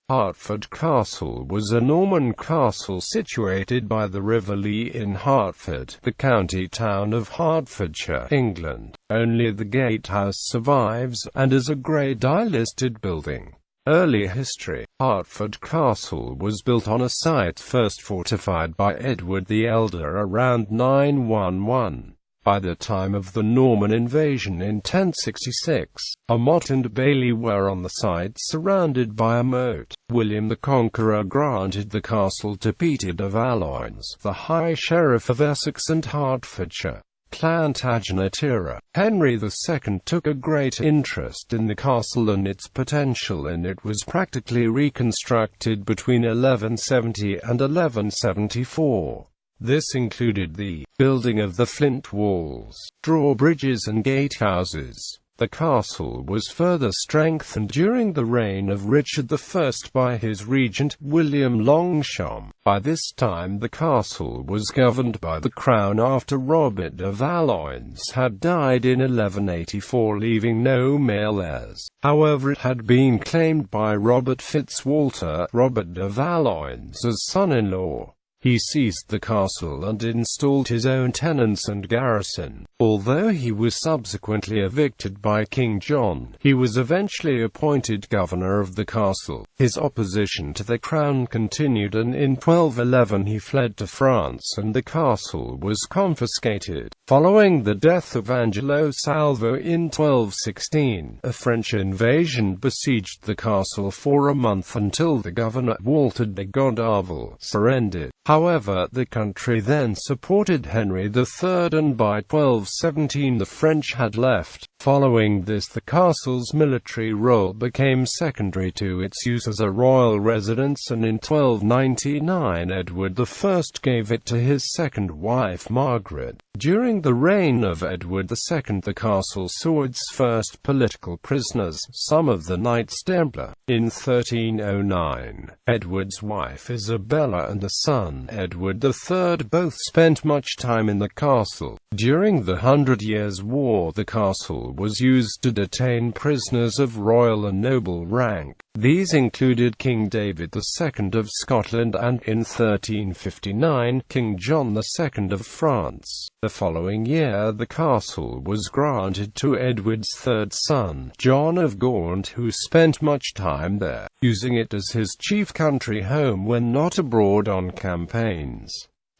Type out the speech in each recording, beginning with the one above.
Hertford Castle was a Norman castle situated by the River Lea in Hertford, the county town of Hertfordshire, England. Only the gatehouse survives, and is a Grade I listed building. Early history. Hertford Castle was built on a site first fortified by Edward the Elder around 911. By the time of the Norman invasion in 1066, a motte and bailey were on the site surrounded by a moat. William the Conqueror granted the castle to Peter de Valois, the High Sheriff of Essex and Hertfordshire. Plantagenet era. Henry II took a great interest in the castle and its potential, and it was practically reconstructed between 1170 and 1174. This included the building of the flint walls, drawbridges and gatehouses. The castle was further strengthened during the reign of Richard I by his regent, William Longchamp. By this time the castle was governed by the crown after Robert de Valois had died in 1184, leaving no male heirs. However, it had been claimed by Robert Fitzwalter, Robert de Valois' son-in-law. He seized the castle and installed his own tenants and garrison. Although he was subsequently evicted by King John, he was eventually appointed governor of the castle. His opposition to the crown continued, and in 1211 he fled to France and the castle was confiscated. Following the death of Angelo Salvo in 1216, a French invasion besieged the castle for a month until the governor, Walter de Gondavel, surrendered. However, the country then supported Henry III, and by 1217 the French had left. Following this, the castle's military role became secondary to its use as a royal residence, and in 1299 Edward I gave it to his second wife Margaret. During the reign of Edward II, the castle saw its first political prisoners, some of the Knights Templar. In 1309, Edward's wife Isabella and the son, Edward III, both spent much time in the castle. During the 100 Years' War, the castle was used to detain prisoners of royal and noble rank. These included King David II of Scotland and, in 1359, King John II of France. The following year the castle was granted to Edward's third son, John of Gaunt, who spent much time there, using it as his chief country home when not abroad on campaigns.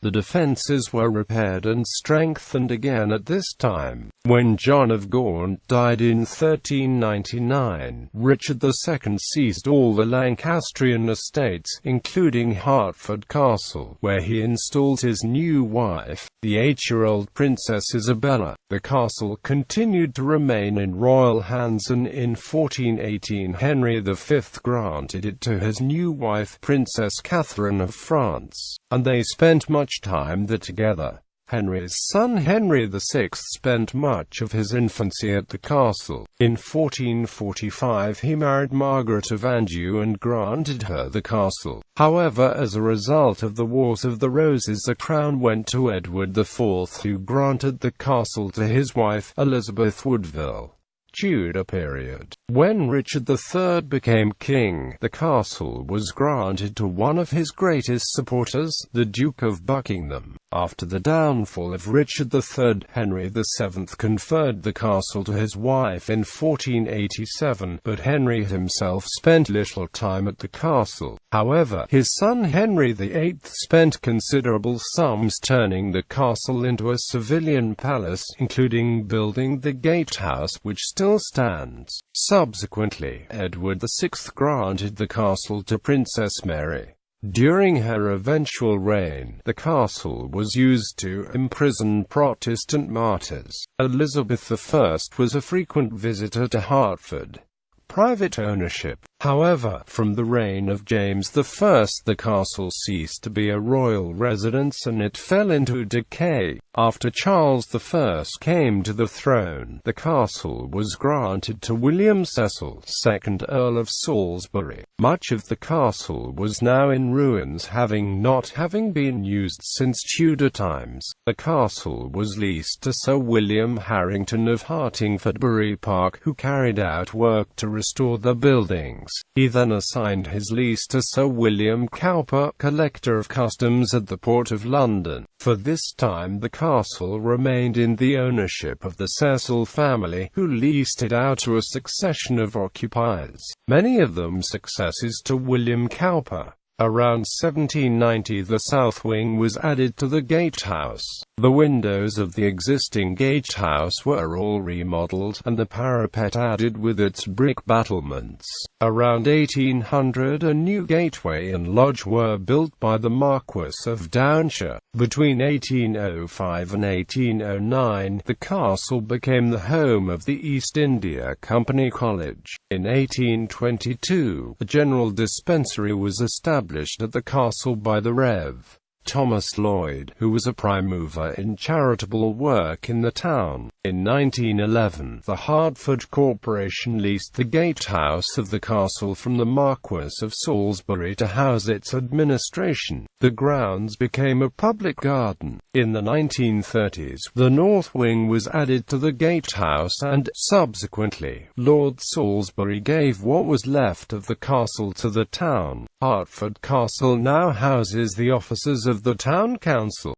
The defences were repaired and strengthened again at this time. When John of Gaunt died in 1399, Richard II seized all the Lancastrian estates, including Hertford Castle, where he installed his new wife, the 8-year-old Princess Isabella. The castle continued to remain in royal hands, and in 1418 Henry V granted it to his new wife, Princess Catherine of France, and they spent much time there together. Henry's son Henry VI spent much of his infancy at the castle. In 1445 he married Margaret of Anjou and granted her the castle. However, as a result of the Wars of the Roses, the crown went to Edward IV, who granted the castle to his wife, Elizabeth Woodville. Tudor period. When Richard III became king, the castle was granted to one of his greatest supporters, the Duke of Buckingham. After the downfall of Richard III, Henry VII conferred the castle to his wife in 1487, but Henry himself spent little time at the castle. However, his son Henry VIII spent considerable sums turning the castle into a civilian palace, including building the gatehouse, which still stands. Subsequently, Edward VI granted the castle to Princess Mary. During her eventual reign, the castle was used to imprison Protestant martyrs. Elizabeth I was a frequent visitor to Hertford. Private ownership. However, from the reign of James I, the castle ceased to be a royal residence and it fell into decay. After Charles I came to the throne, the castle was granted to William Cecil, 2nd Earl of Salisbury. Much of the castle was now in ruins, not having been used since Tudor times. The castle was leased to Sir William Harrington of Hartingford Bury Park, who carried out work to restore the buildings. buildings. He then assigned his lease to Sir William Cowper, Collector of Customs at the Port of London. For this time the castle remained in the ownership of the Cecil family, who leased it out to a succession of occupiers, many of them successors to William Cowper. Around 1790 the south wing was added to the gatehouse. The windows of the existing gatehouse were all remodelled, and the parapet added with its brick battlements. Around 1800 a new gateway and lodge were built by the Marquess of Downshire. Between 1805 and 1809, the castle became the home of the East India Company College. In 1822, a general dispensary was established at the castle by the Rev. Thomas Lloyd, who was a prime mover in charitable work in the town. In 1911, the Hertford Corporation leased the gatehouse of the castle from the Marquess of Salisbury to house its administration. The grounds became a public garden. In the 1930s, the north wing was added to the gatehouse and, subsequently, Lord Salisbury gave what was left of the castle to the town. Hertford Castle now houses the offices of the Town Council.